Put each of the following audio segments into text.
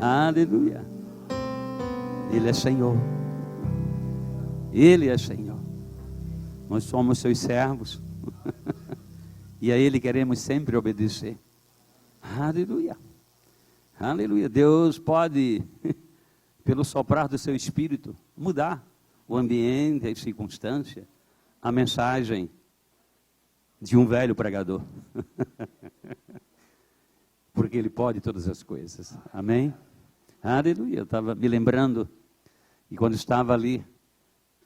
Aleluia. Ele é Senhor. Ele é Senhor. Nós somos seus servos. E a Ele queremos sempre obedecer. Aleluia. Aleluia. Deus pode, pelo soprar do seu Espírito, mudar o ambiente, a circunstância, a mensagem de um velho pregador. Porque Ele pode todas as coisas. Amém? Aleluia. Eu estava me lembrando, e quando estava ali,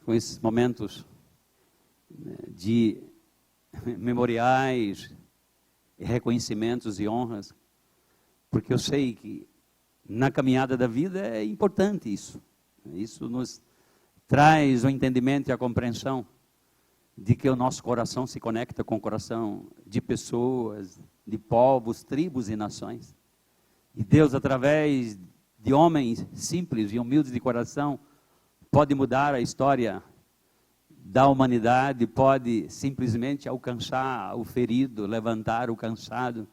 com esses momentos de memoriais, reconhecimentos e honras, porque eu sei que na caminhada da vida é importante isso. Isso nos traz o entendimento e a compreensão de que o nosso coração se conecta com o coração de pessoas, de povos, tribos e nações. E Deus, através de homens simples e humildes de coração, pode mudar a história da humanidade, pode simplesmente alcançar o ferido, levantar o cansado,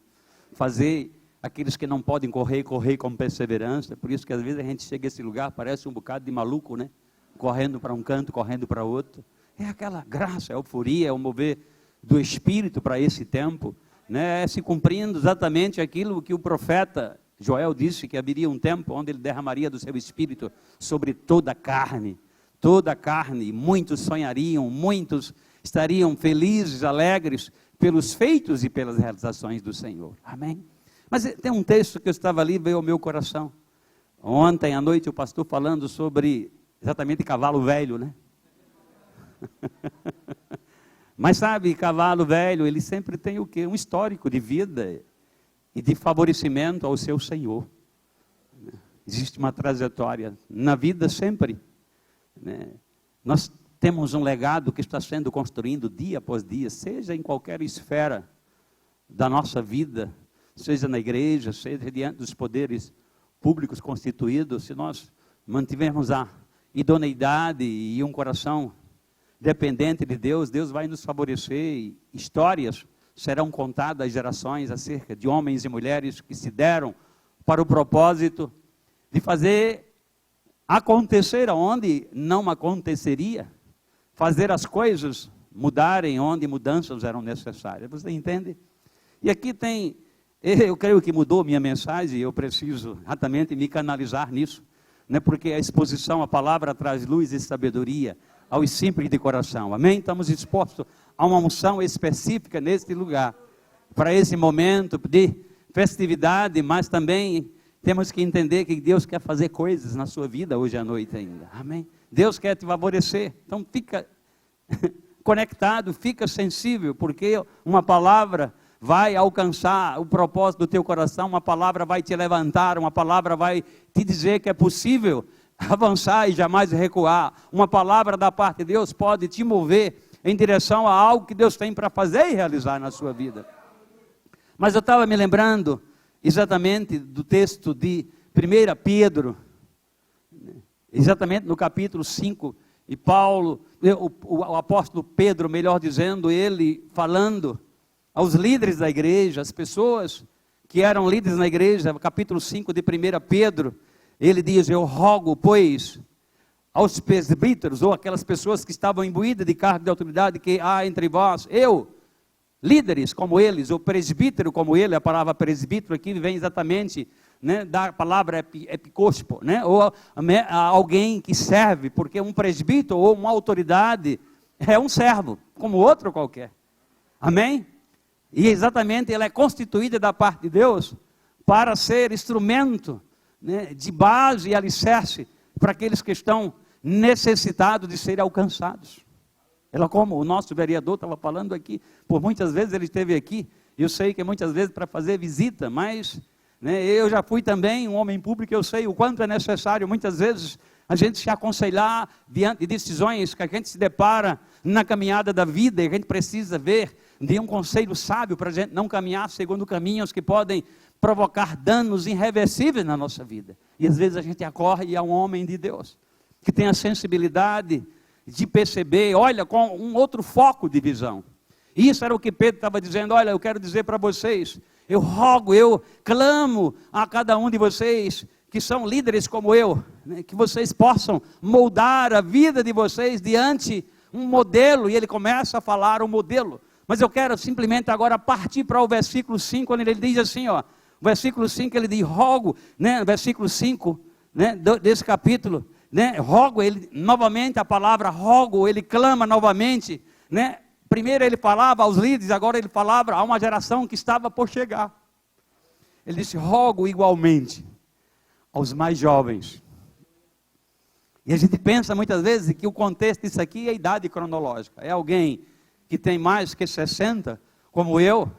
fazer aqueles que não podem correr com perseverança. Por isso que às vezes a gente chega a esse lugar, parece um bocado de maluco, né? Correndo para um canto, correndo para outro. É aquela graça, a euforia, é o mover do Espírito para esse tempo, né? É se cumprindo exatamente aquilo que o profeta Joel disse, que haveria um tempo onde ele derramaria do seu Espírito sobre toda a carne. Toda a carne, muitos sonhariam, muitos estariam felizes, alegres, pelos feitos e pelas realizações do Senhor. Amém? Mas tem um texto que eu estava ali, veio ao meu coração. Ontem à noite o pastor falando sobre, exatamente, cavalo velho, né? Mas sabe, cavalo velho, ele sempre tem o quê? Um histórico de vida e de favorecimento ao seu Senhor. Existe uma trajetória na vida sempre. Nós temos um legado que está sendo construído dia após dia, seja em qualquer esfera da nossa vida, seja na igreja, seja diante dos poderes públicos constituídos. Se nós mantivermos a idoneidade e um coração dependente de Deus, Deus vai nos favorecer, e histórias serão contadas às gerações acerca de homens e mulheres que se deram para o propósito de fazer acontecer onde não aconteceria, fazer as coisas mudarem onde mudanças eram necessárias. Você entende? E aqui tem, eu creio que mudou minha mensagem, eu preciso exatamente me canalizar nisso, né? Porque a exposição, a palavra traz luz e sabedoria aos simples de coração. Amém? Estamos expostos a uma unção específica neste lugar, para esse momento de festividade, mas também temos que entender que Deus quer fazer coisas na sua vida hoje à noite ainda. Amém? Deus quer te favorecer. Então fica conectado, fica sensível, porque uma palavra vai alcançar o propósito do teu coração, uma palavra vai te levantar, uma palavra vai te dizer que é possível avançar e jamais recuar. Uma palavra da parte de Deus pode te mover em direção a algo que Deus tem para fazer e realizar na sua vida. Mas eu estava me lembrando exatamente do texto de 1 Pedro, exatamente no capítulo 5, e Paulo, o apóstolo Pedro, melhor dizendo, ele falando aos líderes da igreja, as pessoas que eram líderes na igreja, capítulo 5 de 1 Pedro, ele diz: eu rogo, pois, aos presbíteros, ou aquelas pessoas que estavam imbuídas de cargo de autoridade que há entre vós, líderes como eles, ou presbítero como ele, a palavra presbítero aqui vem exatamente, né, da palavra episcopo, né, ou alguém que serve, porque um presbítero ou uma autoridade é um servo, como outro qualquer. Amém? E exatamente ela é constituída da parte de Deus para ser instrumento, né, de base e alicerce para aqueles que estão necessitados de serem alcançados. Ela, como o nosso vereador estava falando aqui, por muitas vezes ele esteve aqui, eu sei que muitas vezes para fazer visita, mas, né, eu já fui também um homem público, eu sei o quanto é necessário muitas vezes a gente se aconselhar diante de decisões que a gente se depara na caminhada da vida, e a gente precisa ver de um conselho sábio para a gente não caminhar segundo caminhos que podem provocar danos irreversíveis na nossa vida. E às vezes a gente acorre a um homem de Deus, que tem a sensibilidade de perceber, olha, com um outro foco de visão. Isso era o que Pedro estava dizendo: olha, eu quero dizer para vocês, eu rogo, eu clamo a cada um de vocês, que são líderes como eu, né, que vocês possam moldar a vida de vocês diante um modelo, e ele começa a falar o modelo. Mas eu quero simplesmente agora partir para o versículo 5, onde ele diz assim, ó, o versículo 5 ele diz, rogo, né, versículo 5, né, desse capítulo, né, rogo, ele, novamente a palavra rogo, ele clama novamente, né, primeiro ele falava aos líderes, agora ele falava a uma geração que estava por chegar. Ele disse, rogo igualmente aos mais jovens. E a gente pensa muitas vezes que o contexto disso aqui é a idade cronológica. É alguém que tem mais que 60, como eu,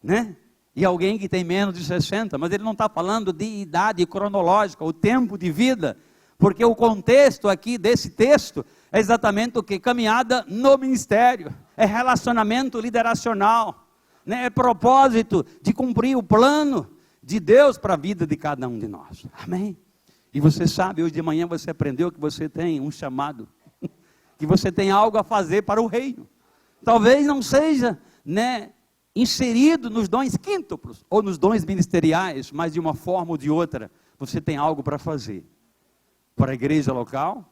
né? E alguém que tem menos de 60, mas ele não está falando de idade cronológica, o tempo de vida, porque o contexto aqui desse texto é exatamente o que? Caminhada no ministério, é relacionamento lideracional, né? É propósito de cumprir o plano de Deus para a vida de cada um de nós. Amém? E você sabe, hoje de manhã você aprendeu que você tem um chamado, que você tem algo a fazer para o reino. Talvez não seja, né, inserido nos dons quíntuplos, ou nos dons ministeriais, mas de uma forma ou de outra, você tem algo para fazer. Para a igreja local,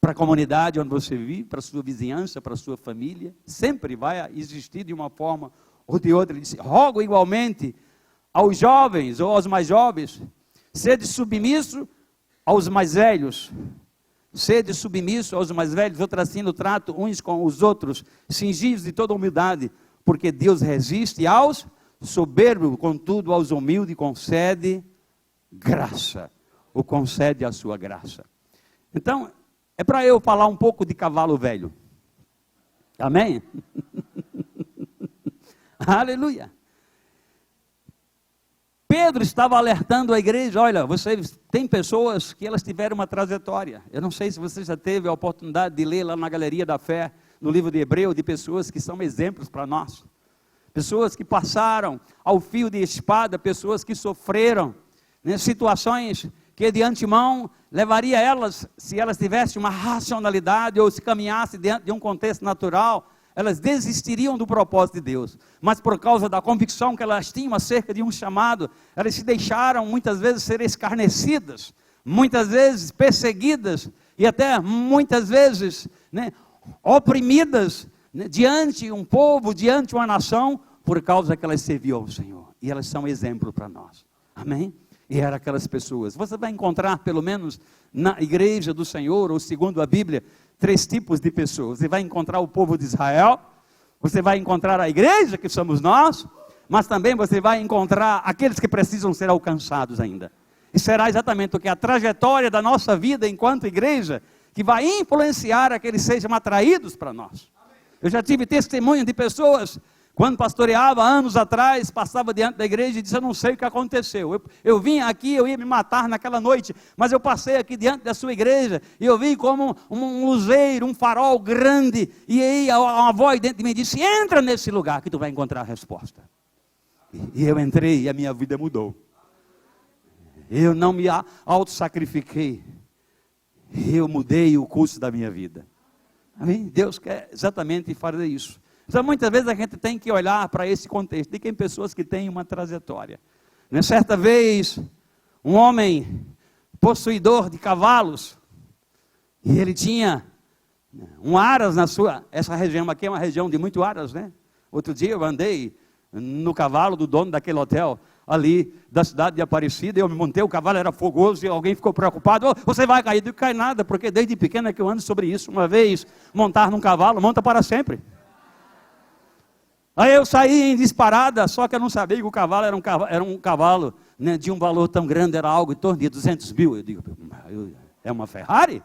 para a comunidade onde você vive, para a sua vizinhança, para a sua família, sempre vai existir de uma forma ou de outra. Ele disse, rogo igualmente aos jovens ou aos mais jovens, sede submisso aos mais velhos, sede submisso aos mais velhos, outra assim no trato uns com os outros, cingidos de toda humildade, porque Deus resiste aos soberbos, contudo aos humildes concede graça, ou concede a sua graça. Então, é para eu falar um pouco de cavalo velho. Amém? Aleluia. Pedro estava alertando a igreja, olha, vocês tem pessoas que elas tiveram uma trajetória. Eu não sei se você já teve a oportunidade de ler lá na Galeria da Fé, no livro de Hebreu, de pessoas que são exemplos para nós. Pessoas que passaram ao fio de espada, pessoas que sofreram, né, situações que de antemão levaria elas, se elas tivessem uma racionalidade ou se caminhassem dentro de um contexto natural, elas desistiriam do propósito de Deus, mas por causa da convicção que elas tinham acerca de um chamado, elas se deixaram muitas vezes ser escarnecidas, muitas vezes perseguidas, e até muitas vezes, né, oprimidas, né, diante um povo, diante uma nação, por causa que elas serviam ao Senhor, e elas são exemplo para nós, amém? E eram aquelas pessoas. Você vai encontrar, pelo menos na igreja do Senhor, ou segundo a Bíblia, 3 tipos de pessoas. Você vai encontrar o povo de Israel, você vai encontrar a igreja, que somos nós, mas também você vai encontrar aqueles que precisam ser alcançados ainda. E será exatamente o que a trajetória da nossa vida enquanto igreja, que vai influenciar a que eles sejam atraídos para nós. Eu já tive testemunho de pessoas, quando pastoreava anos atrás, passava diante da igreja e disse, eu não sei o que aconteceu. Eu vim aqui, eu ia me matar naquela noite, mas eu passei aqui diante da sua igreja, e eu vi como um luzeiro, um farol grande, e aí uma voz dentro de mim disse, entra nesse lugar que tu vai encontrar a resposta. E eu entrei e a minha vida mudou. Eu não me auto-sacrifiquei, eu mudei o curso da minha vida. Amém? Deus quer exatamente fazer isso. Então, muitas vezes a gente tem que olhar para esse contexto. Tem pessoas que têm uma trajetória. Né? Certa vez, um homem possuidor de cavalos, e ele tinha um aras na sua... Essa região aqui é uma região de muito aras, né? Outro dia eu andei no cavalo do dono daquele hotel, ali da cidade de Aparecida, eu me montei, o cavalo era fogoso, e alguém ficou preocupado, oh, você vai cair, não cai nada, porque desde pequeno é que eu ando sobre isso. Uma vez, montar num cavalo, monta para sempre. Aí eu saí em disparada, só que eu não sabia que o cavalo era um cavalo, né, de um valor tão grande, era algo em torno de 200 mil. Eu digo, é uma Ferrari?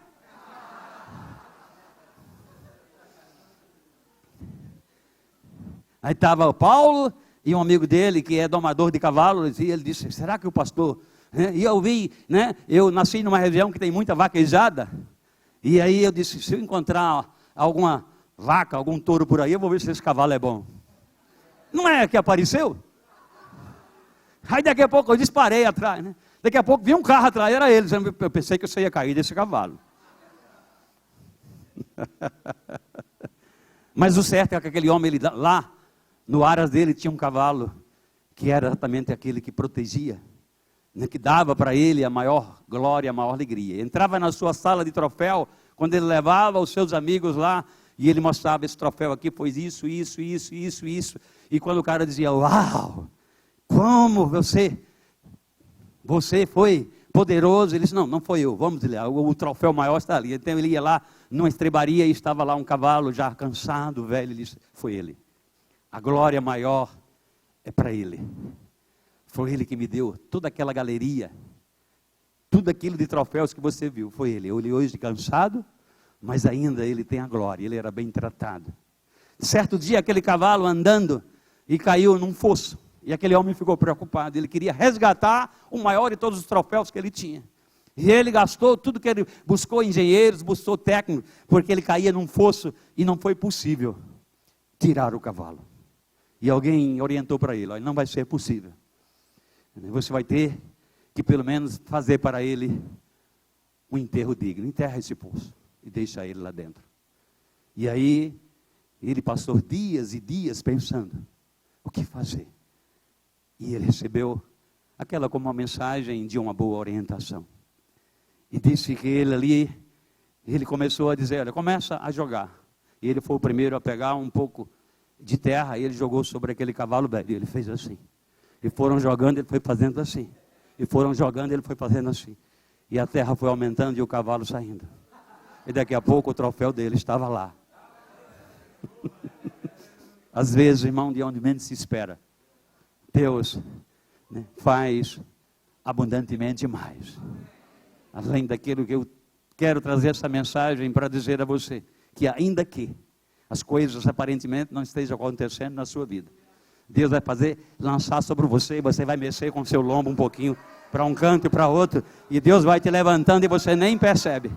Aí estava o Paulo e um amigo dele, que é domador de cavalos, e ele disse, será que o pastor... E eu vi, né, eu nasci numa região que tem muita vaquejada, e aí eu disse, se eu encontrar alguma vaca, algum touro por aí, eu vou ver se esse cavalo é bom. Não é que apareceu? Aí daqui a pouco eu disparei atrás, né? Daqui a pouco vi um carro atrás, era ele. Eu pensei que eu ia cair desse cavalo. Mas o certo é que aquele homem, ele, lá no aras dele tinha um cavalo que era exatamente aquele que protegia, né, que dava para ele a maior glória, a maior alegria. Entrava na sua sala de troféu, quando ele levava os seus amigos lá, e ele mostrava: esse troféu aqui foi isso, isso, isso, isso, isso. E quando o cara dizia: uau, como você foi poderoso, ele disse: não foi eu, vamos dizer, o troféu maior está ali. Então ele ia lá numa estrebaria e estava lá um cavalo já cansado, velho. Ele disse: foi ele, a glória maior é para ele. Foi ele que me deu toda aquela galeria, tudo aquilo de troféus que você viu, foi ele. Ele hoje cansado, mas ainda ele tem a glória, ele era bem tratado. Certo dia aquele cavalo andando e caiu num fosso. E aquele homem ficou preocupado, ele queria resgatar o maior de todos os troféus que ele tinha. E ele gastou tudo que ele buscou, engenheiros, buscou técnicos, porque ele caía num fosso e não foi possível tirar o cavalo. E alguém orientou para ele: olha, não vai ser possível. Você vai ter que pelo menos fazer para ele um enterro digno. Enterra esse poço e deixa ele lá dentro. E aí ele passou dias e dias pensando o que fazer. E ele recebeu aquela como uma mensagem de uma boa orientação. E disse que ele começou a dizer: olha, começa a jogar. E ele foi o primeiro a pegar um pouco de terra, e ele jogou sobre aquele cavalo velho. E ele fez assim. E foram jogando, ele foi fazendo assim. E foram jogando, ele foi fazendo assim. E a terra foi aumentando e o cavalo saindo. E daqui a pouco o troféu dele estava lá. Às vezes, irmão, de onde menos se espera, Deus, né, faz abundantemente mais. Além daquilo que eu quero trazer essa mensagem para dizer a você, que ainda que as coisas aparentemente não estejam acontecendo na sua vida, Deus vai lançar sobre você, e você vai mexer com o seu lombo um pouquinho, para um canto e para outro, e Deus vai te levantando e você nem percebe.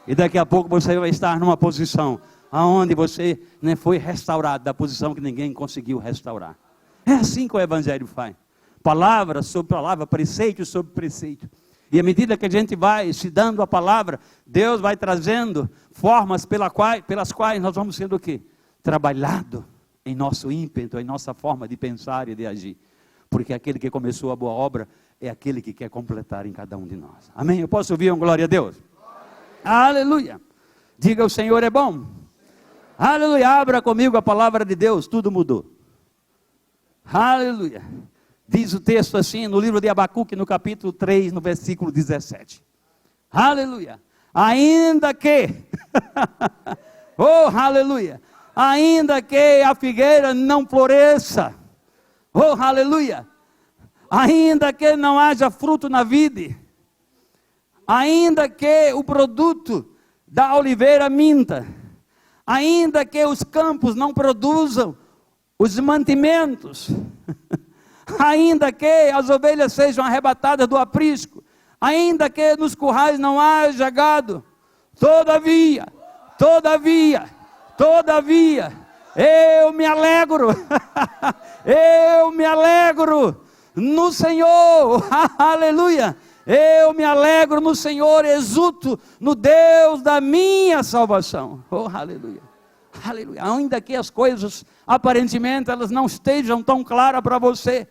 E daqui a pouco você vai estar numa posição aonde você, né, foi restaurado da posição que ninguém conseguiu restaurar. É assim que o Evangelho faz. Palavra sobre palavra, preceito sobre preceito. E à medida que a gente vai se dando a palavra, Deus vai trazendo formas pelas quais nós vamos sendo o quê? Trabalhado em nosso ímpeto, em nossa forma de pensar e de agir. Porque aquele que começou a boa obra é aquele que quer completar em cada um de nós. Amém? Eu posso ouvir um glória a Deus? Aleluia! Diga: o Senhor é bom. Aleluia! Abra comigo a palavra de Deus, tudo mudou. Aleluia! Diz o texto assim, no livro de Abacuque, no capítulo 3, no versículo 17. Aleluia! Ainda que, oh, aleluia! Ainda que a figueira não floresça, oh, aleluia! Ainda que não haja fruto na vide, ainda que o produto da oliveira minta, ainda que os campos não produzam os mantimentos, ainda que as ovelhas sejam arrebatadas do aprisco, ainda que nos currais não haja gado, todavia, eu me alegro, eu me alegro no Senhor, aleluia, eu me alegro no Senhor, exulto no Deus da minha salvação, oh, aleluia. Aleluia. Ainda que as coisas aparentemente elas não estejam tão claras para você,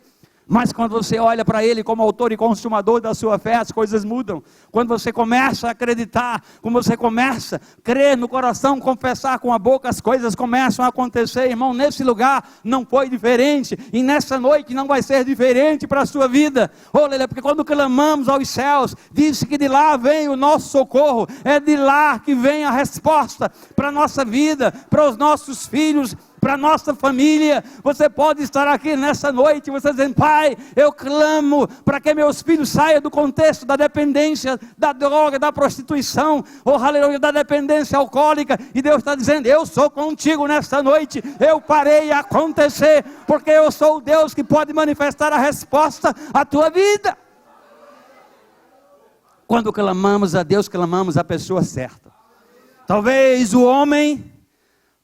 mas quando você olha para Ele como autor e consumador da sua fé, as coisas mudam. Quando você começa a acreditar, quando você começa a crer no coração, confessar com a boca, as coisas começam a acontecer. Irmão, nesse lugar não foi diferente, e nessa noite não vai ser diferente para a sua vida. Aleluia, porque quando clamamos aos céus, disse que de lá vem o nosso socorro, é de lá que vem a resposta para a nossa vida, para os nossos filhos, para a nossa família. Você pode estar aqui nessa noite, você dizendo: Pai, eu clamo para que meus filhos saiam do contexto da dependência, da droga, da prostituição, oh, aleluia, da dependência alcoólica, e Deus está dizendo: eu sou contigo nessa noite, eu parei a acontecer, porque eu sou o Deus que pode manifestar a resposta à tua vida. Quando clamamos a Deus, clamamos a pessoa certa. Talvez o homem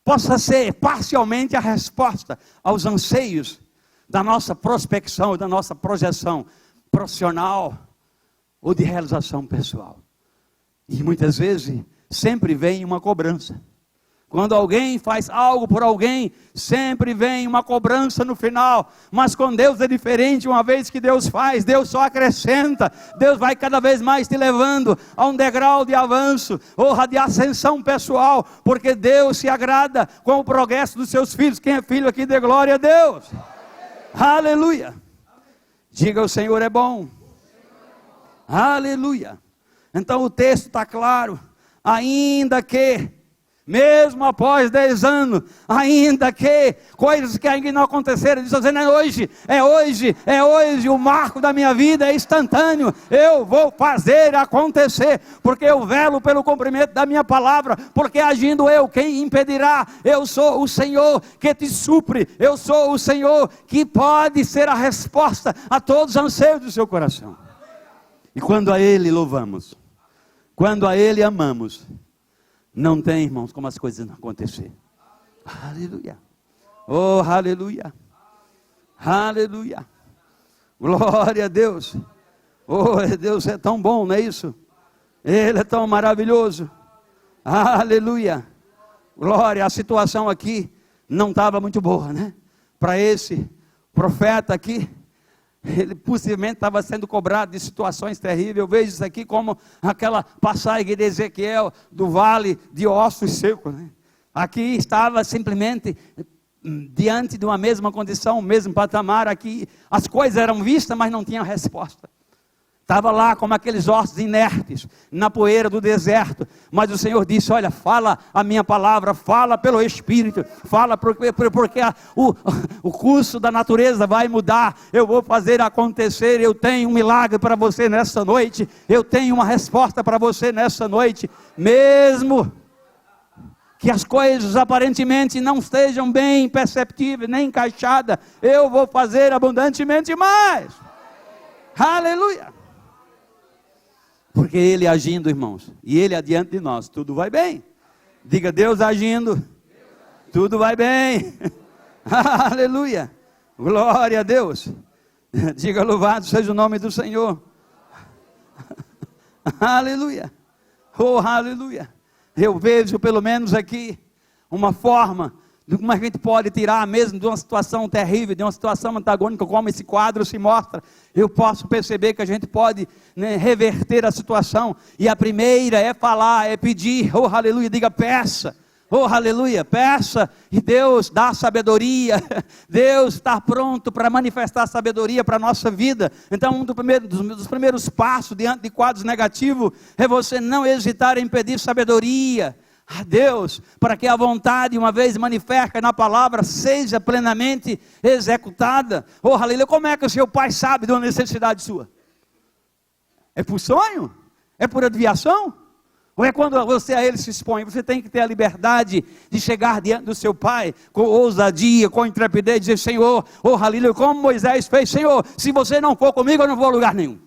possa ser parcialmente a resposta aos anseios da nossa prospecção, da nossa projeção profissional ou de realização pessoal. E muitas vezes sempre vem uma cobrança. Quando alguém faz algo por alguém, sempre vem uma cobrança no final. Mas com Deus é diferente. Uma vez que Deus faz, Deus só acrescenta. Deus vai cada vez mais te levando a um degrau de avanço, ou de ascensão pessoal, porque Deus se agrada com o progresso dos seus filhos. Quem é filho aqui, dê glória a Deus. Aleluia. Diga: o Senhor é bom. Aleluia. Então o texto está claro. Ainda que, mesmo após 10 anos, ainda que coisas que ainda não aconteceram, diz dizendo: é hoje, o marco da minha vida é instantâneo, eu vou fazer acontecer, porque eu velo pelo cumprimento da minha palavra, porque agindo eu, quem impedirá? Eu sou o Senhor que te supre, eu sou o Senhor que pode ser a resposta a todos os anseios do seu coração. E quando a Ele louvamos, quando a Ele amamos, não tem, irmãos, como as coisas não acontecer. Aleluia. Oh, aleluia. Aleluia. Glória a Deus. Oh, Deus é tão bom, não é isso? Ele é tão maravilhoso. Aleluia. Glória. A situação aqui não estava muito boa, né? Para esse profeta aqui. Ele possivelmente estava sendo cobrado de situações terríveis. Eu vejo isso aqui como aquela passagem de Ezequiel, do vale de ossos secos, né? Aqui estava simplesmente diante de uma mesma condição, o mesmo patamar. Aqui as coisas eram vistas, mas não tinham resposta. Estava lá como aqueles ossos inertes, na poeira do deserto. Mas o Senhor disse: olha, fala a minha palavra, fala pelo Espírito, fala porque o curso da natureza vai mudar. Eu vou fazer acontecer, eu tenho um milagre para você nessa noite, eu tenho uma resposta para você nessa noite. Mesmo que as coisas aparentemente não estejam bem perceptíveis, nem encaixadas, eu vou fazer abundantemente mais. Aleluia. Porque Ele agindo, irmãos, e Ele adiante de nós, tudo vai bem. Diga: Deus agindo, tudo vai bem. Aleluia. Glória a Deus. Diga: louvado seja o nome do Senhor. Aleluia. Oh, aleluia. Eu vejo pelo menos aqui uma forma de como a gente pode tirar mesmo de uma situação terrível, de uma situação antagônica, como esse quadro se mostra. Eu posso perceber que a gente pode, né, reverter a situação. E a primeira é falar, é pedir. Oh, aleluia. Diga: peça. Oh, aleluia, peça, e Deus dá sabedoria. Deus está pronto para manifestar sabedoria para a nossa vida. Então, um dos primeiros passos diante de quadros negativos é você não hesitar em pedir sabedoria a Deus, para que a vontade, uma vez manifesta na palavra, seja plenamente executada. Oh, aleluia. Como é que o seu pai sabe de uma necessidade sua? É por sonho? É por adivinhação? Ou é quando você a Ele se expõe? Você tem que ter a liberdade de chegar diante do seu pai, com ousadia, com intrepidez, e dizer: Senhor, oh, aleluia, como Moisés fez: Senhor, se você não for comigo, eu não vou a lugar nenhum.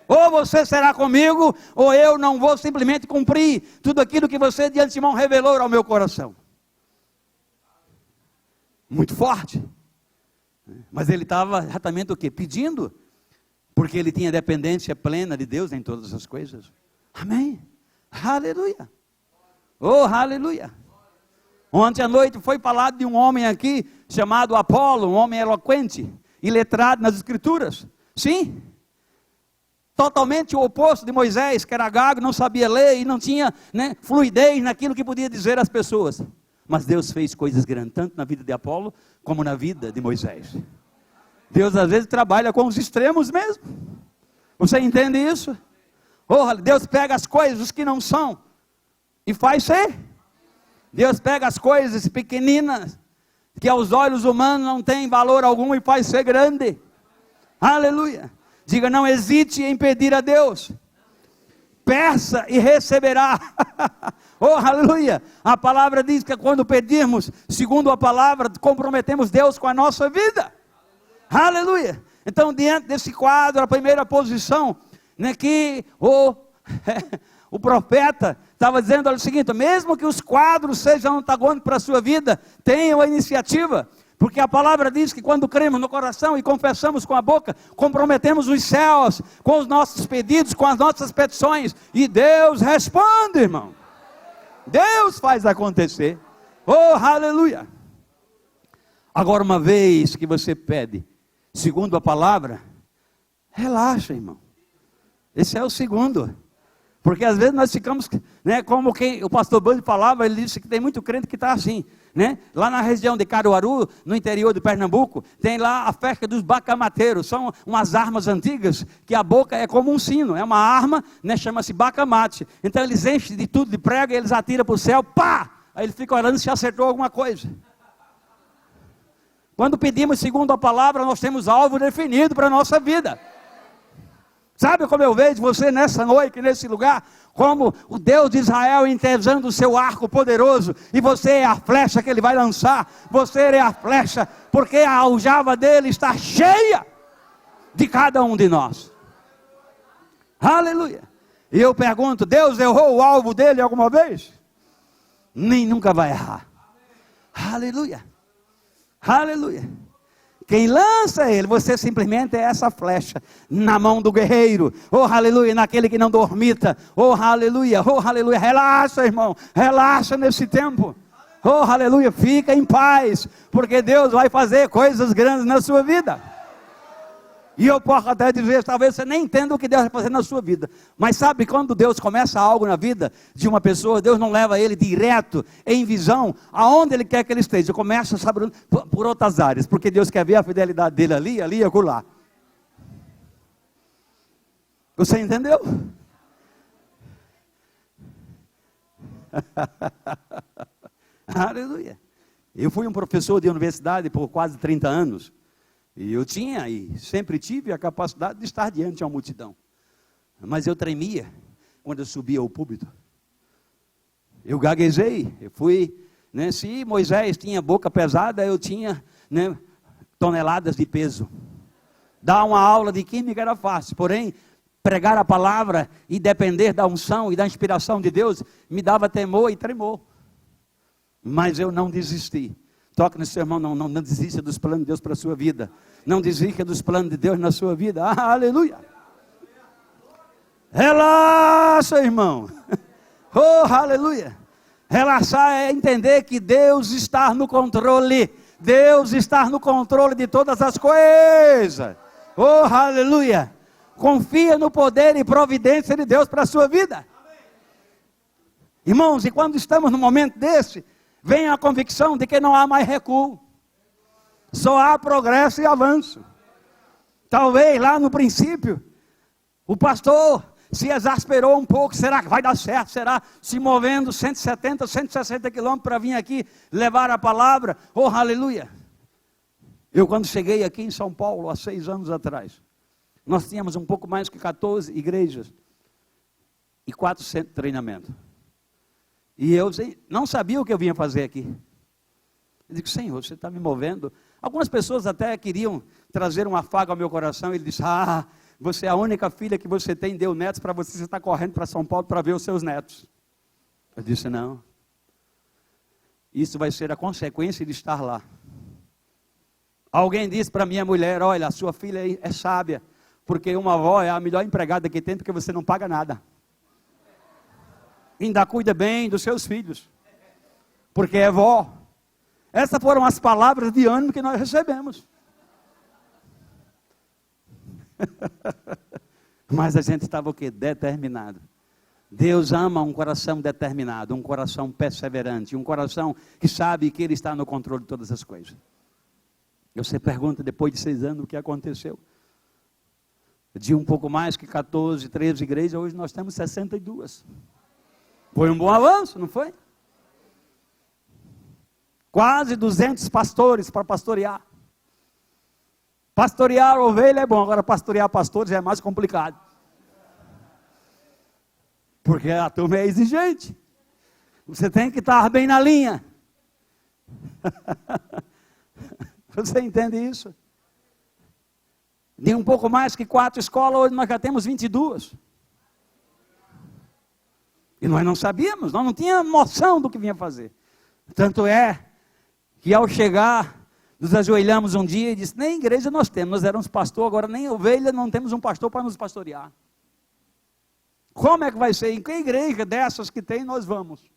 Ou você será comigo, ou eu não vou simplesmente cumprir tudo aquilo que você de antemão revelou ao meu coração. Muito forte. Mas ele estava exatamente o quê? Pedindo. Porque ele tinha dependência plena de Deus em todas as coisas. Amém. Aleluia. Oh, aleluia. Ontem à noite foi falado de um homem aqui, chamado Apolo, um homem eloquente e letrado nas escrituras. Sim. Totalmente o oposto de Moisés, que era gago, não sabia ler e não tinha, né, fluidez naquilo que podia dizer às pessoas. Mas Deus fez coisas grandes, tanto na vida de Apolo, como na vida de Moisés. Deus às vezes trabalha com os extremos mesmo. Você entende isso? Oh, Deus pega as coisas que não são e faz ser. Deus pega as coisas pequeninas, que aos olhos humanos não tem valor algum, e faz ser grande. Aleluia. Diga: não hesite em pedir a Deus. Peça e receberá. Oh, aleluia. A palavra diz que quando pedirmos, segundo a palavra, comprometemos Deus com a nossa vida. Aleluia. Então, diante desse quadro, a primeira posição, né, que o profeta estava dizendo o seguinte: mesmo que os quadros sejam antagônicos para a sua vida, tenham a iniciativa. Porque a palavra diz que quando cremos no coração e confessamos com a boca, comprometemos os céus com os nossos pedidos, com as nossas petições, e Deus responde, irmão. Deus faz acontecer. Oh, aleluia. Agora, uma vez que você pede, segundo a palavra, relaxa, irmão. Esse é o segundo. Porque às vezes nós ficamos, né, como o pastor Bando falava, ele disse que tem muito crente que está assim, né? Lá na região de Caruaru, no interior de Pernambuco, tem lá a festa dos bacamateiros. São umas armas antigas, que a boca é como um sino, é uma arma, né, chama-se bacamate. Então eles enchem de tudo de prego e eles atiram para o céu, pá! Aí ele fica orando se acertou alguma coisa. Quando pedimos segundo a palavra, nós temos alvo definido para a nossa vida. Sabe como eu vejo você nessa noite, nesse lugar? Como o Deus de Israel entesando o seu arco poderoso, e você é a flecha que ele vai lançar, você é a flecha, porque a aljava dele está cheia de cada um de nós. Aleluia. E eu pergunto, Deus errou o alvo dele alguma vez? Nem nunca vai errar. Aleluia. Aleluia. Quem lança ele, você simplesmente é essa flecha na mão do guerreiro. Oh, aleluia, naquele que não dormita. Oh, aleluia, oh, aleluia. Relaxa, irmão, relaxa nesse tempo. Oh, aleluia, fica em paz, porque Deus vai fazer coisas grandes na sua vida. E eu posso até dizer, talvez você nem entenda o que Deus vai fazer na sua vida. Mas sabe, quando Deus começa algo na vida de uma pessoa, Deus não leva ele direto, em visão, aonde Ele quer que ele esteja. Começa, sabe, por outras áreas, porque Deus quer ver a fidelidade dele ali e acolá. Você entendeu? Aleluia. Eu fui um professor de universidade por quase 30 anos. E eu tinha e sempre tive a capacidade de estar diante de uma multidão. Mas eu tremia quando eu subia ao púlpito. Eu gaguejei. Eu fui, né, se Moisés tinha boca pesada, eu tinha, né, toneladas de peso. Dar uma aula de química era fácil, porém, pregar a palavra e depender da unção e da inspiração de Deus, me dava temor e tremor. Mas eu não desisti. Toque no seu irmão, não desista dos planos de Deus para a sua vida. Não desista dos planos de Deus na sua vida. Ah, aleluia. Relaxa, irmão. Oh, aleluia. Relaxar é entender que Deus está no controle. Deus está no controle de todas as coisas. Oh, aleluia. Confia no poder e providência de Deus para a sua vida. Irmãos, e quando estamos num momento desse, vem a convicção de que não há mais recuo. Só há progresso e avanço. Talvez lá no princípio, o pastor se exasperou um pouco. Será que vai dar certo? Será se movendo 170, 160 quilômetros para vir aqui levar a palavra? Oh, aleluia. Eu quando cheguei aqui em São Paulo, há 6 anos atrás, nós tínhamos um pouco mais que 14 igrejas e 4 centros de treinamento. E eu não sabia o que eu vinha fazer aqui. Eu digo, Senhor, você está me movendo. Algumas pessoas até queriam trazer um afago ao meu coração. Ele disse, você é a única filha que você tem, deu netos para você está correndo para São Paulo para ver os seus netos. Eu disse, não. Isso vai ser a consequência de estar lá. Alguém disse para minha mulher, olha, a sua filha é sábia, porque uma avó é a melhor empregada que tem, porque você não paga nada. Ainda cuida bem dos seus filhos, porque é vó. Essas foram as palavras de ânimo que nós recebemos. Mas a gente estava o quê? Determinado. Deus ama um coração determinado, um coração perseverante, um coração que sabe que Ele está no controle de todas as coisas. Você pergunta, depois de 6 anos, o que aconteceu? De um pouco mais que 14, 13 igrejas, hoje nós temos 62. Foi um bom avanço, não foi? Quase 200 pastores para pastorear. Pastorear ovelha é bom, agora pastorear pastores é mais complicado. Porque a turma é exigente. Você tem que estar bem na linha. Você entende isso? De um pouco mais que 4 escolas, hoje nós já temos 22. E nós não sabíamos, nós não tínhamos noção do que vinha fazer. Tanto é que ao chegar, nos ajoelhamos um dia e disse, nem igreja nós temos, nós éramos pastor, agora nem ovelha, não temos um pastor para nos pastorear. Como é que vai ser? Em que igreja dessas que tem nós vamos?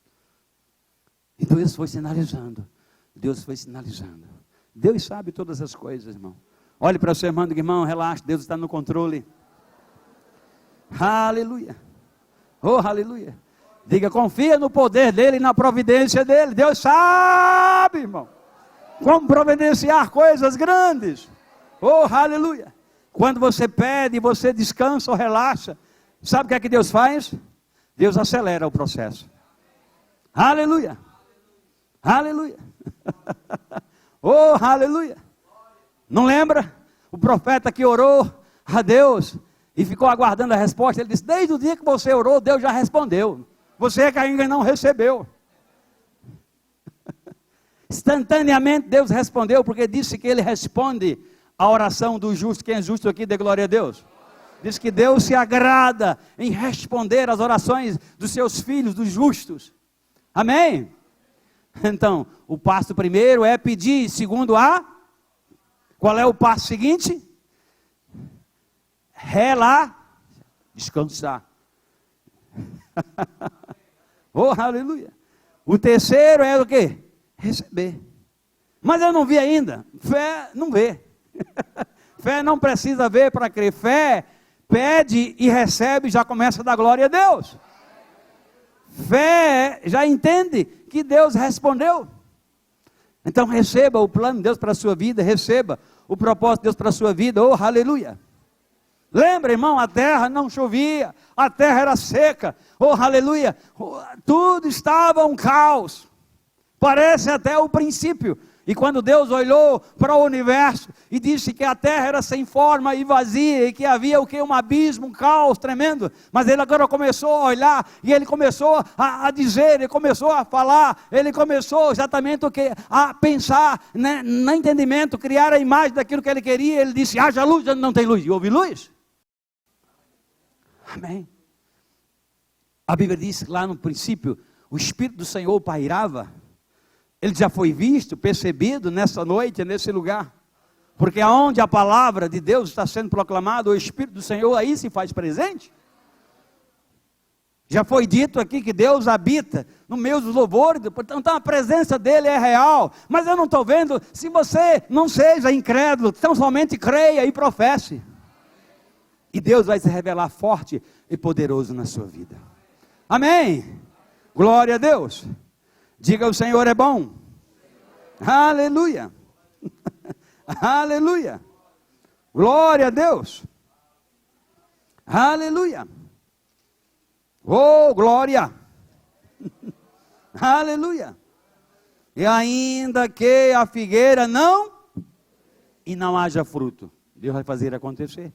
E Deus foi sinalizando. Deus foi sinalizando. Deus sabe todas as coisas, irmão. Olhe para o seu irmão e diga, irmão, relaxa, Deus está no controle. Aleluia. Oh, aleluia. Diga, confia no poder dele e na providência dele. Deus sabe, irmão, como providenciar coisas grandes. Oh, aleluia. Quando você pede, você descansa ou relaxa, sabe o que é que Deus faz? Deus acelera o processo. Aleluia. Aleluia. Oh, aleluia. Não lembra? O profeta que orou a Deus e ficou aguardando a resposta, ele disse, desde o dia que você orou, Deus já respondeu. Você é que ainda não recebeu. Instantaneamente Deus respondeu, porque disse que Ele responde a oração do justo. Quem é justo aqui, dê glória a Deus. Diz que Deus se agrada em responder às orações dos seus filhos, dos justos. Amém? Então, o passo primeiro é pedir, segundo qual é o passo seguinte? Descansar. Oh, aleluia. O terceiro é o quê? Receber. Mas eu não vi ainda. Fé não vê. Fé não precisa ver para crer. Fé pede e recebe, já começa a dar glória a Deus. Fé já entende que Deus respondeu. Então receba o plano de Deus para a sua vida, receba o propósito de Deus para a sua vida. Oh, aleluia. Lembra, irmão, a terra não chovia, a terra era seca, oh, aleluia, tudo estava um caos, parece até o princípio, e quando Deus olhou para o universo, e disse que a terra era sem forma e vazia, e que havia o que? Um abismo, um caos tremendo, mas ele agora começou a olhar, e ele começou a dizer, ele começou a falar, ele começou exatamente o que? A pensar, né, no entendimento, criar a imagem daquilo que ele queria, ele disse, haja luz, não tem luz, e houve luz. Amém. A Bíblia diz que lá no princípio, o Espírito do Senhor pairava. Ele já foi visto, percebido nessa noite, nesse lugar. Porque aonde a palavra de Deus está sendo proclamada, o Espírito do Senhor aí se faz presente. Já foi dito aqui que Deus habita no meio dos louvores, então a presença dele é real. Mas eu não estou vendo, se você não seja incrédulo, tão somente creia e professe. E Deus vai se revelar forte e poderoso na sua vida. Amém. Glória a Deus. Diga, o Senhor é bom. Aleluia. Aleluia. Glória a Deus. Aleluia. Oh, glória. Aleluia. E ainda que a figueira não haja fruto, Deus vai fazer acontecer.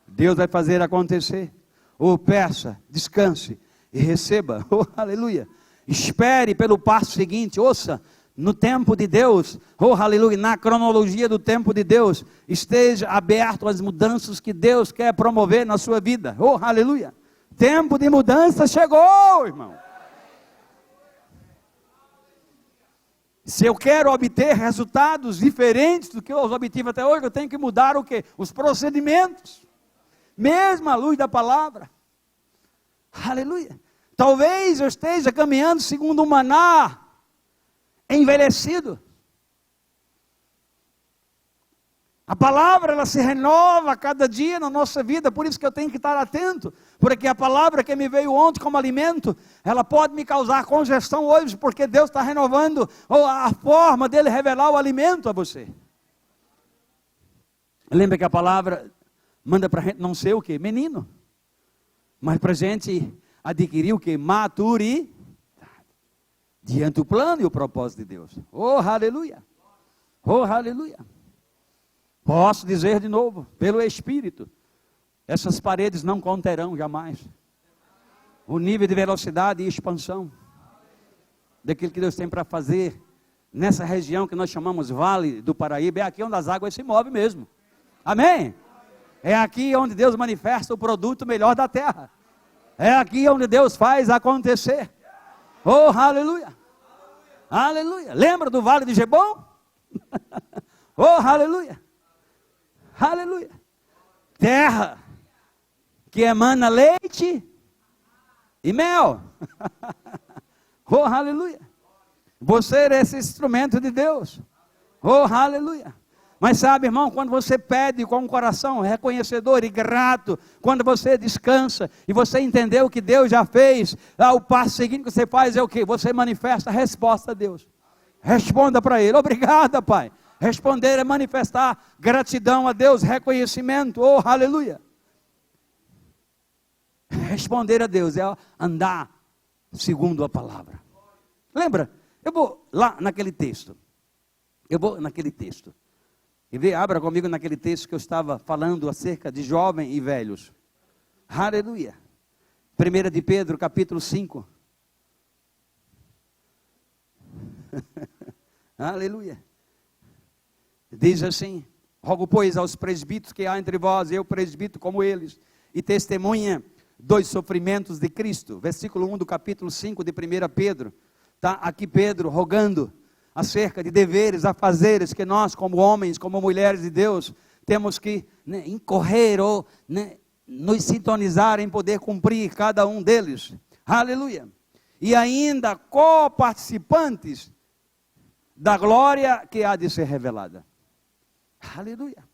Deus vai fazer acontecer. Oh, peça, descanse e receba. Oh, aleluia. Espere pelo passo seguinte. Ouça, no tempo de Deus, oh, aleluia, na cronologia do tempo de Deus, esteja aberto às mudanças que Deus quer promover na sua vida. Oh, aleluia. Tempo de mudança chegou, irmão. Se eu quero obter resultados diferentes do que eu obtive até hoje, eu tenho que mudar o quê? Os procedimentos. Mesmo à luz da palavra. Aleluia. Talvez eu esteja caminhando segundo um maná envelhecido. A palavra, ela se renova a cada dia na nossa vida, por isso que eu tenho que estar atento, porque a palavra que me veio ontem como alimento, ela pode me causar congestão hoje, porque Deus está renovando a forma dele revelar o alimento a você. Lembra que a palavra manda para a gente não ser o quê? Menino. Mas para a gente adquirir o quê? Maturidade. Diante do plano e o propósito de Deus. Oh, aleluia. Oh, aleluia. Posso dizer de novo, pelo Espírito, essas paredes não conterão jamais o nível de velocidade e expansão daquilo que Deus tem para fazer nessa região que nós chamamos Vale do Paraíba. É aqui onde as águas se movem mesmo. Amém? É aqui onde Deus manifesta o produto melhor da terra. É aqui onde Deus faz acontecer. Oh, aleluia. Aleluia. Lembra do Vale de Gebom? Oh, aleluia. Aleluia. Terra que emana leite e mel. Oh, aleluia. Você é esse instrumento de Deus. Oh, aleluia. Mas sabe, irmão, quando você pede com um coração reconhecedor e grato, quando você descansa e você entendeu o que Deus já fez, o passo seguinte que você faz é o quê? Você manifesta a resposta a Deus. Responda para Ele: obrigado, Pai. Responder é manifestar gratidão a Deus, reconhecimento. Oh, aleluia. Responder a Deus é andar segundo a palavra. Lembra? Eu vou lá naquele texto. Abra comigo naquele texto que eu estava falando acerca de jovens e velhos. Aleluia. 1 de Pedro, capítulo 5. Aleluia. Diz assim: rogo, pois, aos presbíteros que há entre vós, eu presbítero como eles, e testemunha dos sofrimentos de Cristo. Versículo 1 do capítulo 5 de 1 Pedro. Está aqui Pedro rogando acerca de deveres, afazeres que nós, como homens, como mulheres de Deus, temos que incorrer ou nos sintonizar em poder cumprir cada um deles. Aleluia. E ainda co-participantes da glória que há de ser revelada. Aleluia.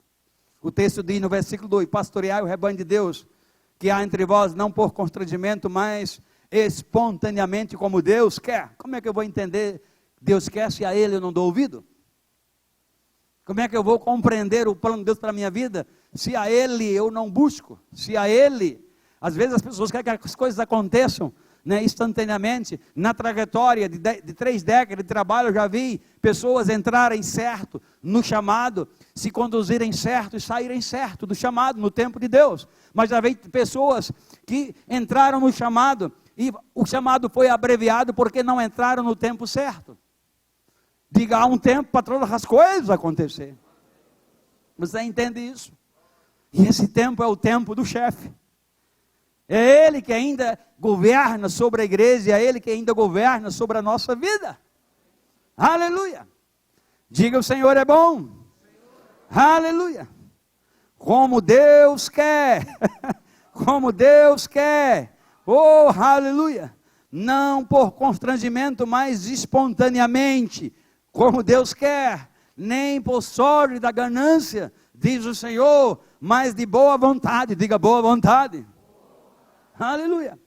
O texto diz no versículo 2: pastoreai o rebanho de Deus que há entre vós, não por constrangimento, mas espontaneamente como Deus quer. Como é que eu vou entender Deus quer se a Ele eu não dou ouvido? Como é que eu vou compreender o plano de Deus para a minha vida se a Ele eu não busco? Se a Ele, às vezes as pessoas querem que as coisas aconteçam instantaneamente. Na trajetória de 3 décadas de trabalho, eu já vi pessoas entrarem certo no chamado, se conduzirem certo e saírem certo do chamado no tempo de Deus. Mas já vi pessoas que entraram no chamado e o chamado foi abreviado porque não entraram no tempo certo. Diga, há um tempo para todas as coisas acontecer. Você entende isso? E esse tempo é o tempo do chefe. É Ele que ainda governa sobre a igreja, é Ele que ainda governa sobre a nossa vida. Aleluia. Diga, o Senhor é bom. Aleluia. Como Deus quer. Como Deus quer. Oh, aleluia. Não por constrangimento, mas espontaneamente, como Deus quer, nem por sorte da ganância, diz o Senhor, mas de boa vontade. Diga, boa vontade. Aleluia.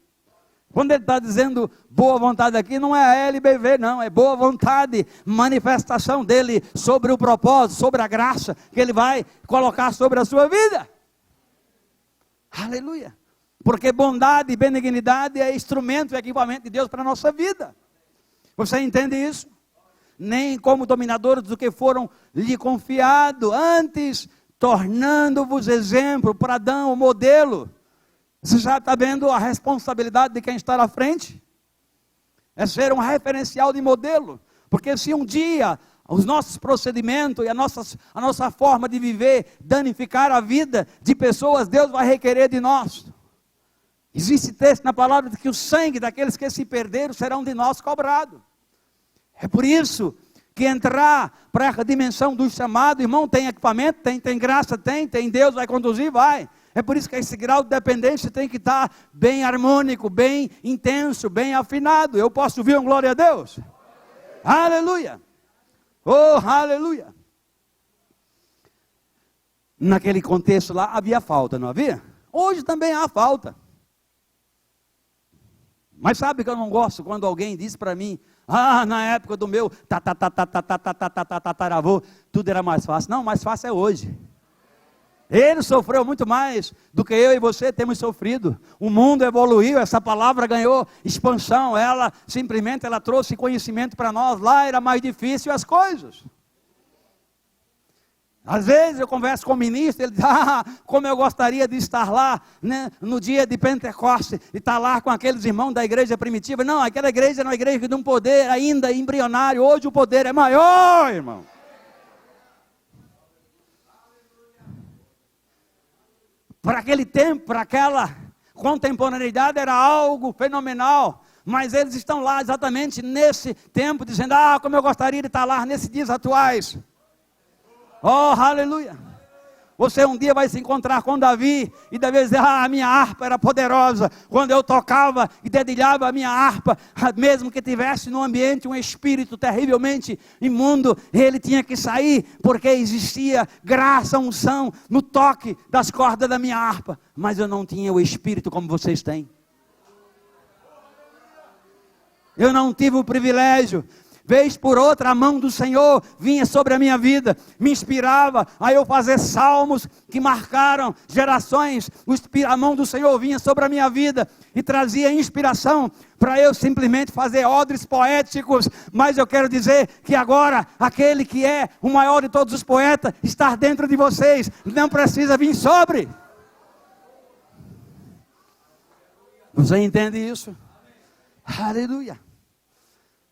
Quando ele está dizendo boa vontade aqui, não é a LBV, não, é boa vontade, manifestação dele sobre o propósito, sobre a graça que ele vai colocar sobre a sua vida. Aleluia. Porque bondade e benignidade é instrumento e equipamento de Deus para a nossa vida. Você entende isso? Nem como dominadores do que foram lhe confiado, antes tornando-vos exemplo para dar um modelo. Você já está vendo a responsabilidade de quem está à frente? É ser um referencial de modelo. Porque se um dia os nossos procedimentos e a nossa forma de viver danificar a vida de pessoas, Deus vai requerer de nós. Existe texto na palavra de que o sangue daqueles que se perderam serão de nós cobrado. É por isso que entrar para a dimensão do chamado, irmão, tem equipamento, tem graça, tem Deus vai conduzir, vai. É por isso que esse grau de dependência tem que estar bem harmônico, bem intenso, bem afinado. Eu posso ouvir um glória a Deus? Aleluia! Oh, aleluia! Naquele contexto lá havia falta, não havia? Hoje também há falta. Mas sabe que eu não gosto quando alguém diz para mim: na época do meu tataravô, tudo era mais fácil. Não, mais fácil é hoje. Ele sofreu muito mais do que eu e você temos sofrido. O mundo evoluiu, essa palavra ganhou expansão. Ela simplesmente trouxe conhecimento para nós. Lá era mais difícil as coisas. Às vezes eu converso com o ministro, ele diz: como eu gostaria de estar lá, no dia de Pentecostes, e estar lá com aqueles irmãos da igreja primitiva. Não, aquela igreja era uma igreja de um poder ainda embrionário. Hoje o poder é maior, irmão. Para aquele tempo, para aquela contemporaneidade, era algo fenomenal. Mas eles estão lá exatamente nesse tempo, dizendo: como eu gostaria de estar lá nesses dias atuais. Oh, aleluia. Você um dia vai se encontrar com Davi, e Davi vai dizer, a minha harpa era poderosa, quando eu tocava e dedilhava a minha harpa, mesmo que tivesse no ambiente um espírito terrivelmente imundo, ele tinha que sair, porque existia graça, unção, no toque das cordas da minha harpa, mas eu não tinha o espírito como vocês têm. Eu não tive o privilégio. Vez por outra a mão do Senhor vinha sobre a minha vida, me inspirava a eu fazer salmos que marcaram gerações. A mão do Senhor vinha sobre a minha vida e trazia inspiração para eu simplesmente fazer odres poéticos. Mas eu quero dizer que agora aquele que é o maior de todos os poetas está dentro de vocês, não precisa vir sobre. Você entende isso? Aleluia.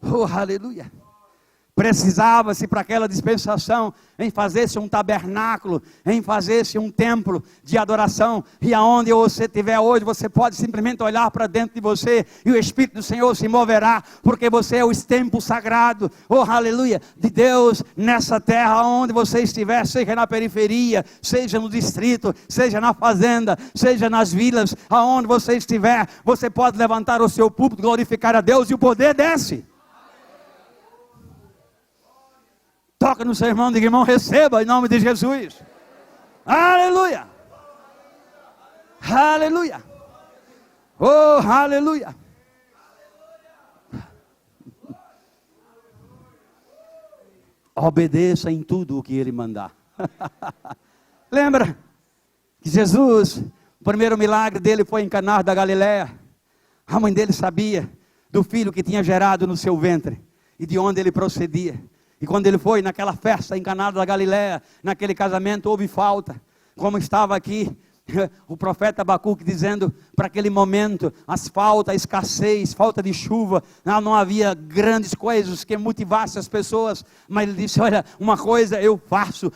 Oh, aleluia. Precisava-se para aquela dispensação em fazer-se um tabernáculo, em fazer-se um templo de adoração. E aonde você estiver hoje, você pode simplesmente olhar para dentro de você e o Espírito do Senhor se moverá, porque você é o templo sagrado, oh aleluia, de Deus nessa terra, onde você estiver, seja na periferia, seja no distrito, seja na fazenda, seja nas vilas, aonde você estiver, você pode levantar o seu púlpito, glorificar a Deus e o poder desce. Toca no seu irmão, diga, irmão, receba em nome de Jesus. Aleluia. Aleluia. Oh, aleluia. Obedeça em tudo o que Ele mandar. Lembra que Jesus, o primeiro milagre dele foi em Caná da Galileia. A mãe dele sabia do filho que tinha gerado no seu ventre e de onde ele procedia. E quando ele foi naquela festa em Caná da Galileia, naquele casamento houve falta, como estava aqui o profeta Abacuque dizendo para aquele momento, as faltas, a escassez, falta de chuva, não havia grandes coisas que motivassem as pessoas, mas ele disse, olha, uma coisa eu faço,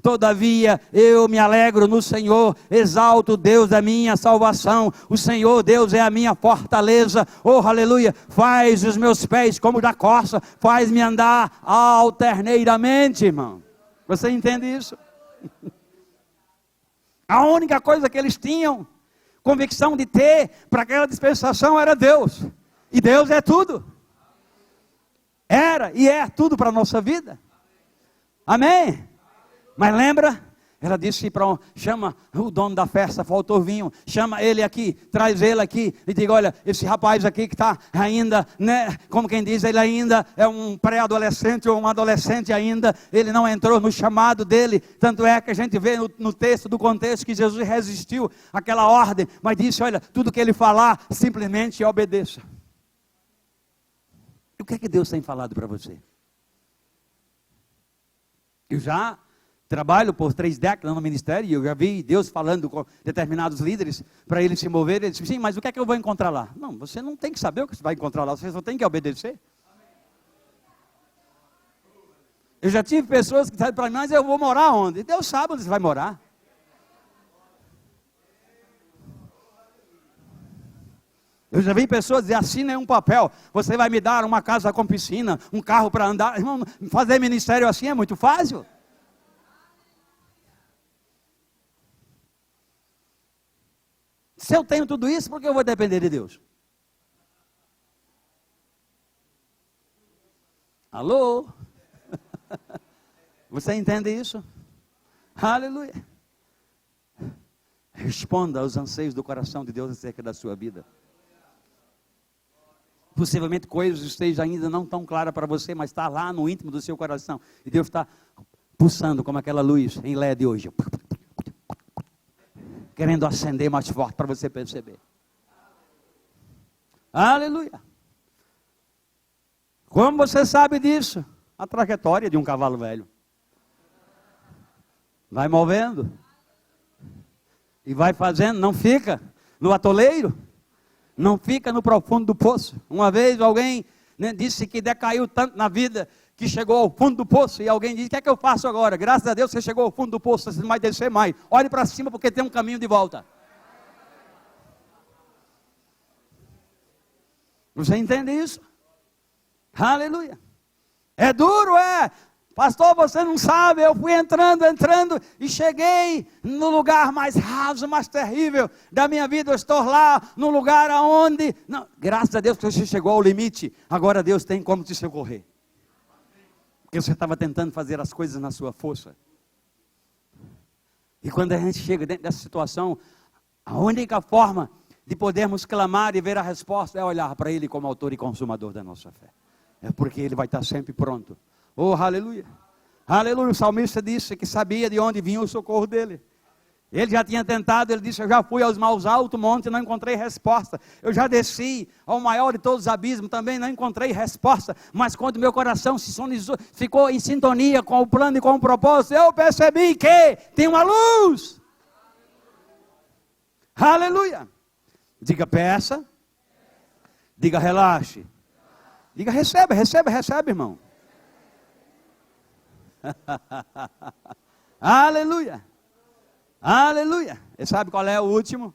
todavia eu me alegro no Senhor, exalto Deus da minha salvação, o Senhor Deus é a minha fortaleza, oh aleluia, faz os meus pés como da corça, faz-me andar alterneiramente, irmão. Você entende isso? A única coisa que eles tinham convicção de ter para aquela dispensação era Deus. E Deus é tudo. Era e é tudo para a nossa vida. Amém? Mas lembra? Ela disse chama o dono da festa, faltou vinho, chama ele aqui, traz ele aqui, e diga, olha, esse rapaz aqui que está ainda, né, como quem diz, ele ainda é um pré-adolescente ou um adolescente ainda, ele não entrou no chamado dele, tanto é que a gente vê no texto do contexto que Jesus resistiu àquela ordem, mas disse, olha, tudo que ele falar, simplesmente obedeça. E o que é que Deus tem falado para você? Eu já trabalho por 3 décadas no ministério e eu já vi Deus falando com determinados líderes para eles se moverem. Ele disse, sim, mas o que é que eu vou encontrar lá? Não, você não tem que saber o que você vai encontrar lá, você só tem que obedecer. Eu já tive pessoas que disseram para mim, mas eu vou morar onde? Deus sabe onde você vai morar. Eu já vi pessoas dizer, assina um papel, você vai me dar uma casa com piscina, um carro para andar. Irmão, fazer ministério assim é muito fácil. Se eu tenho tudo isso, por que eu vou depender de Deus? Alô? Você entende isso? Aleluia. Responda aos anseios do coração de Deus acerca da sua vida. Possivelmente coisas estejam ainda não tão claras para você, mas está lá no íntimo do seu coração. E Deus está pulsando como aquela luz em LED hoje. Querendo acender mais forte para você perceber. Aleluia. Como você sabe disso? A trajetória de um cavalo velho. Vai movendo. E vai fazendo, não fica no atoleiro. Não fica no profundo do poço. Uma vez alguém disse que decaiu tanto na vida que chegou ao fundo do poço, e alguém diz, o que é que eu faço agora? Graças a Deus você chegou ao fundo do poço, você não vai descer mais. Olhe para cima porque tem um caminho de volta. Você entende isso? Aleluia. É duro, é. Pastor, você não sabe, eu fui entrando e cheguei no lugar mais raso, mais terrível da minha vida. Eu estou lá no lugar aonde... Não, graças a Deus que você chegou ao limite. Agora Deus tem como te socorrer. Porque você estava tentando fazer as coisas na sua força. E quando a gente chega dentro dessa situação, a única forma de podermos clamar e ver a resposta é olhar para Ele como autor e consumador da nossa fé. É porque Ele vai estar sempre pronto. Oh, aleluia, aleluia. O salmista disse que sabia de onde vinha o socorro dele. Ele já tinha tentado, ele disse: eu já fui aos mais altos montes e não encontrei resposta. Eu já desci ao maior de todos os abismos, também não encontrei resposta. Mas quando meu coração se sonizou, ficou em sintonia com o plano e com o propósito, eu percebi que tem uma luz. Aleluia. Diga peça, diga relaxe, diga recebe, irmão. Aleluia, aleluia. E sabe qual é o último?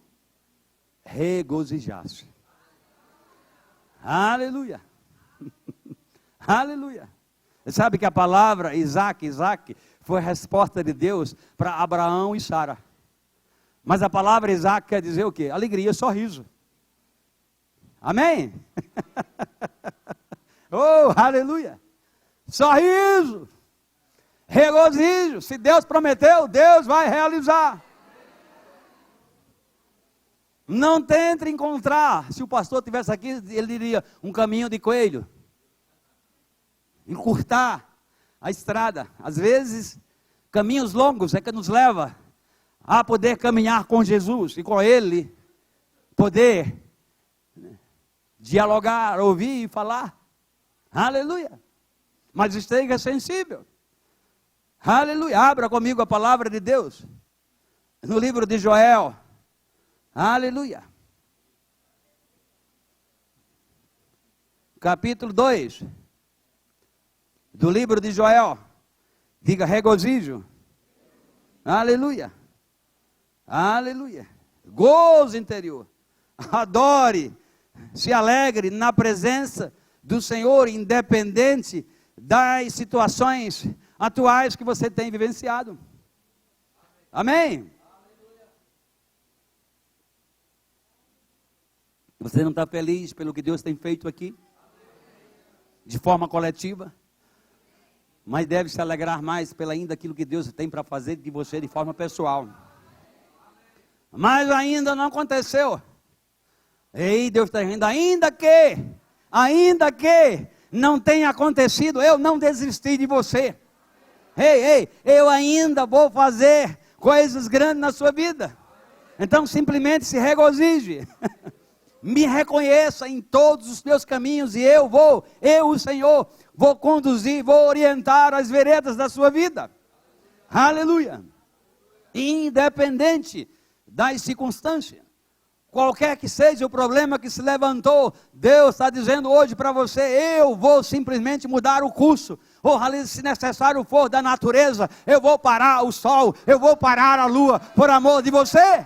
Regozijar-se. Aleluia, aleluia. E sabe que a palavra Isaac foi a resposta de Deus para Abraão e Sara. Mas a palavra Isaac quer dizer o quê? Alegria, sorriso. Amém? Oh, aleluia. Sorriso. Regozijo. Se Deus prometeu, Deus vai realizar. Não tente encontrar. Se o pastor estivesse aqui, ele diria: um caminho de coelho. Encurtar a estrada. Às vezes, caminhos longos é que nos leva a poder caminhar com Jesus. E com Ele, poder dialogar, ouvir e falar. Aleluia. Mas esteja sensível. Aleluia. Abra comigo a palavra de Deus. No livro de Joel. Aleluia. Capítulo 2. Do livro de Joel. Diga regozijo. Aleluia. Aleluia. Gozo interior. Adore. Se alegre na presença do Senhor, independente das situações atuais que você tem vivenciado. Amém? Você não está feliz pelo que Deus tem feito aqui? De forma coletiva? Mas deve se alegrar mais pelo ainda aquilo que Deus tem para fazer de você de forma pessoal. Mas ainda não aconteceu. Ei, Deus está dizendo, ainda que não tenha acontecido, eu não desisti de você. Ei, eu ainda vou fazer coisas grandes na sua vida. Então simplesmente se regozije. Me reconheça em todos os meus caminhos e eu, o Senhor, vou conduzir, vou orientar as veredas da sua vida. Aleluia. Independente das circunstâncias. Qualquer que seja o problema que se levantou, Deus está dizendo hoje para você, eu vou simplesmente mudar o curso. Ou se necessário for da natureza, eu vou parar o sol, eu vou parar a lua, por amor de você.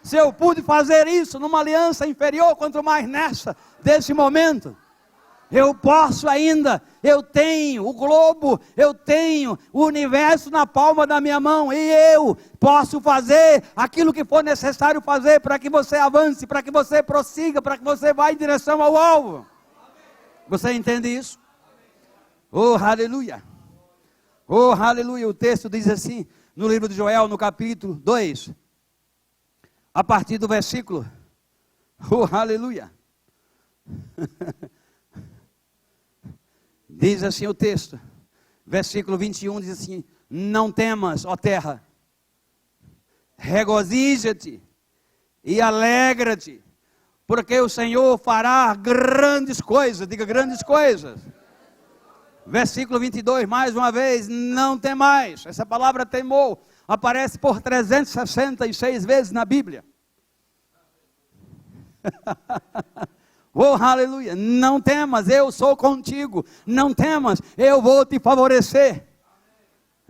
Se eu pude fazer isso numa aliança inferior, quanto mais nessa, desse momento, eu posso ainda, eu tenho o globo, eu tenho o universo na palma da minha mão, e eu posso fazer aquilo que for necessário fazer, para que você avance, para que você prossiga, para que você vá em direção ao alvo. Você entende isso? Oh, aleluia! Oh, aleluia! O texto diz assim, no livro de Joel, no capítulo 2, a partir do versículo, oh, aleluia! Diz assim o texto, versículo 21, diz assim, não temas, ó terra, regozija-te e alegra-te, porque o Senhor fará grandes coisas, diga grandes coisas. Versículo 22, mais uma vez, não temais, essa palavra temor, aparece por 366 vezes na Bíblia. Oh, aleluia, não temas, eu sou contigo, não temas, eu vou te favorecer.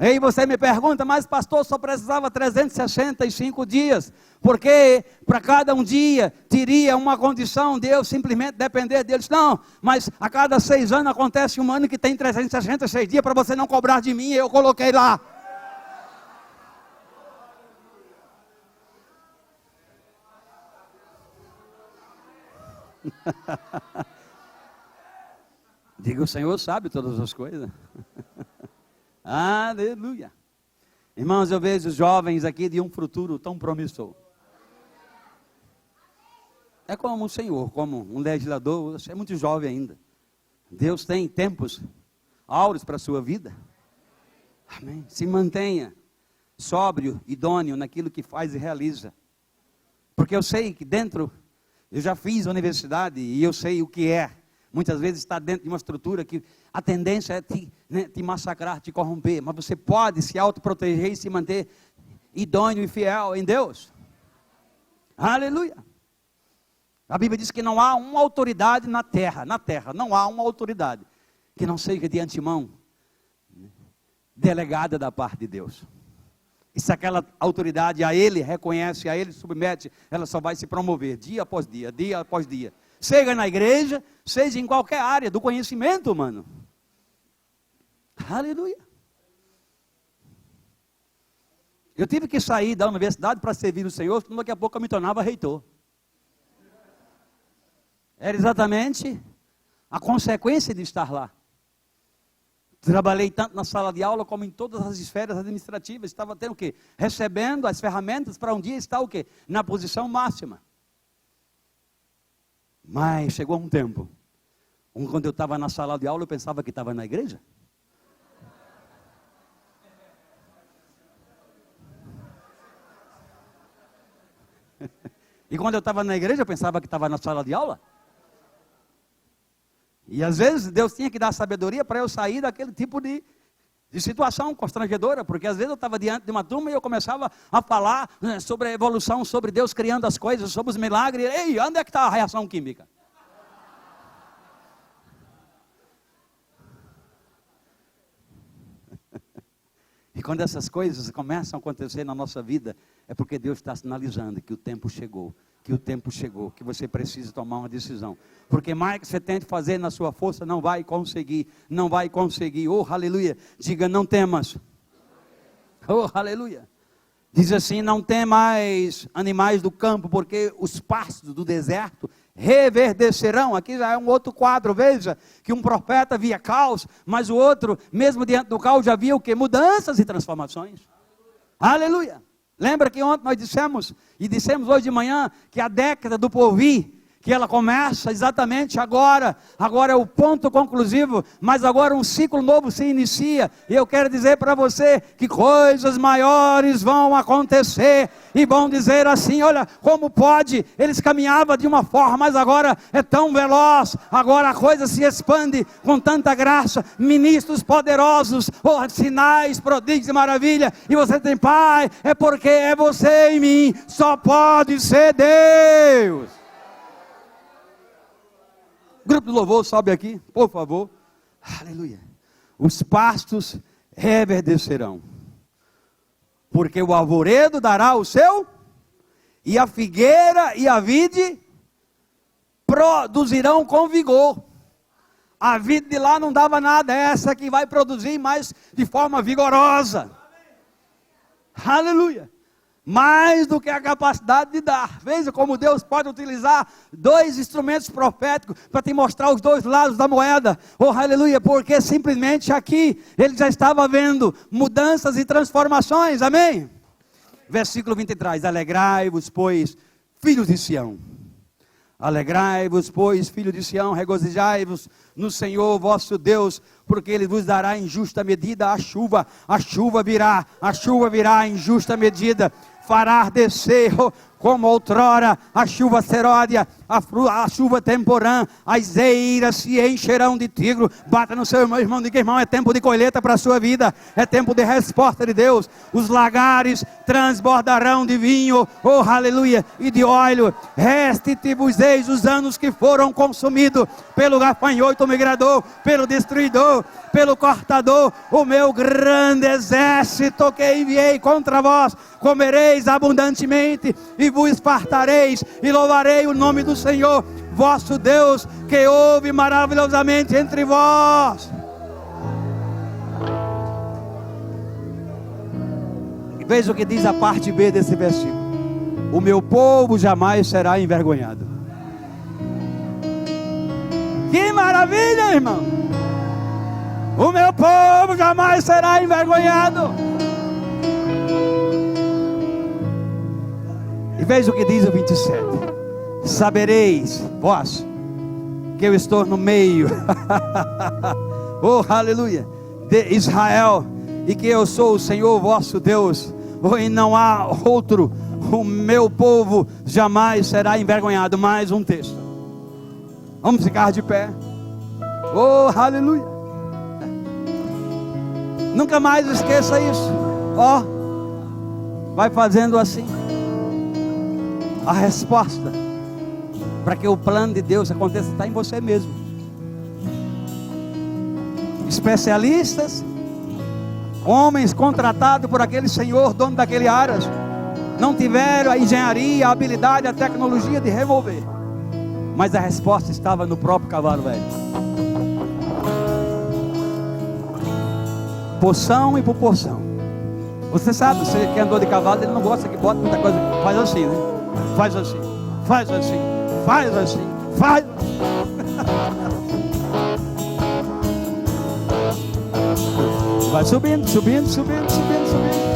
Aí você me pergunta, mas pastor, só precisava 365 dias, porque para cada um dia teria uma condição de eu simplesmente depender deles. Não, mas a cada 6 anos acontece um ano que tem 366 dias para você não cobrar de mim, eu coloquei lá. Diga, o Senhor sabe todas as coisas. Aleluia. Irmãos, eu vejo jovens aqui de um futuro tão promissor. É como o Senhor, como um legislador, você é muito jovem ainda. Deus tem tempos áureos para a sua vida. Amém. Se mantenha sóbrio, idôneo naquilo que faz e realiza. Porque eu sei que dentro, eu já fiz universidade e eu sei o que é. Muitas vezes está dentro de uma estrutura que a tendência é te massacrar, te corromper. Mas você pode se autoproteger e se manter idôneo e fiel em Deus. Aleluia. A Bíblia diz que não há uma autoridade na terra não há uma autoridade que não seja de antemão delegada da parte de Deus. E se aquela autoridade a Ele reconhece, a Ele submete, ela só vai se promover dia após dia, dia após dia. Seja na igreja, seja em qualquer área do conhecimento humano. Aleluia. Eu tive que sair da universidade para servir o Senhor, porque daqui a pouco eu me tornava reitor. Era exatamente a consequência de estar lá. Trabalhei tanto na sala de aula como em todas as esferas administrativas. Estava tendo o quê? Recebendo as ferramentas para um dia estar o quê? Na posição máxima. Mas chegou um tempo, quando eu estava na sala de aula, eu pensava que estava na igreja. E quando eu estava na igreja, eu pensava que estava na sala de aula. E às vezes Deus tinha que dar sabedoria para eu sair daquele tipo de situação constrangedora, porque às vezes eu estava diante de uma turma e eu começava a falar sobre a evolução, sobre Deus criando as coisas, sobre os milagres. Ei, onde é que está a reação química? E quando essas coisas começam a acontecer na nossa vida, é porque Deus está sinalizando que o tempo chegou, que você precisa tomar uma decisão. Porque mais que você tente fazer na sua força, não vai conseguir. Oh, aleluia. Diga, não temas. Oh, aleluia. Diz assim, não tem mais animais do campo, porque os pastos do deserto reverdecerão. Aqui já é um outro quadro, veja, que um profeta via caos, mas o outro, mesmo diante do caos, já via o quê? Mudanças e transformações. Aleluia. Lembra que ontem nós dissemos, e dissemos hoje de manhã, que a década do porvir, que ela começa exatamente agora é o ponto conclusivo, mas agora um ciclo novo se inicia, e eu quero dizer para você, que coisas maiores vão acontecer, e vão dizer assim, olha, como pode, eles caminhavam de uma forma, mas agora é tão veloz, agora a coisa se expande com tanta graça, ministros poderosos, sinais, prodígios e maravilha, e você tem, Pai, é porque é você em mim, só pode ser Deus. Grupo de louvor, sobe aqui, por favor. Aleluia. Os pastos reverdecerão, porque o arvoredo dará o seu, e a figueira e a vide produzirão com vigor. A vide de lá não dava nada, é essa que vai produzir mais de forma vigorosa. Aleluia. Mais do que a capacidade de dar. Veja como Deus pode utilizar 2 instrumentos proféticos para te mostrar os 2 lados da moeda. Oh, aleluia, porque simplesmente aqui ele já estava vendo mudanças e transformações, amém? Versículo 23, alegrai-vos, pois, filhos de Sião. Alegrai-vos, pois, filhos de Sião, regozijai-vos no Senhor vosso Deus, porque Ele vos dará em justa medida a chuva virá em justa medida, fará descer como outrora a chuva seródia, a chuva temporã, as eiras se encherão de trigo. Bata no seu irmão, diga: irmão, é tempo de colheita para a sua vida, é tempo de resposta de Deus. Os lagares transbordarão de vinho, oh aleluia, e de óleo. Restituí-vos-eis os anos que foram consumidos pelo gafanhoto migrador, pelo destruidor, pelo cortador. O meu grande exército que enviei contra vós, comereis abundantemente e vos fartareis, e louvarei o nome do Senhor vosso Deus, que ouve maravilhosamente entre vós. E veja o que diz a parte B desse versículo: o meu povo jamais será envergonhado. Que maravilha, irmão! O meu povo jamais será envergonhado. E veja o que diz o 27: sabereis vós que eu estou no meio oh aleluia, de Israel, e que eu sou o Senhor vosso Deus, e não há outro. O meu povo jamais será envergonhado. Mais um texto. Vamos ficar de pé. Oh aleluia. Nunca mais esqueça isso. Ó, vai fazendo assim. A resposta para que o plano de Deus aconteça está em você mesmo. Especialistas, homens contratados por aquele senhor, dono daquele aras, não tiveram a engenharia, a habilidade, a tecnologia de remover. Mas a resposta estava no próprio cavalo velho. Porção e por porção. Você sabe, você que andou de cavalo, ele não gosta que bota muita coisa. Faz assim, né? Faz assim, faz assim, faz assim, faz assim. Vai subindo, subindo, subindo, subindo, subindo.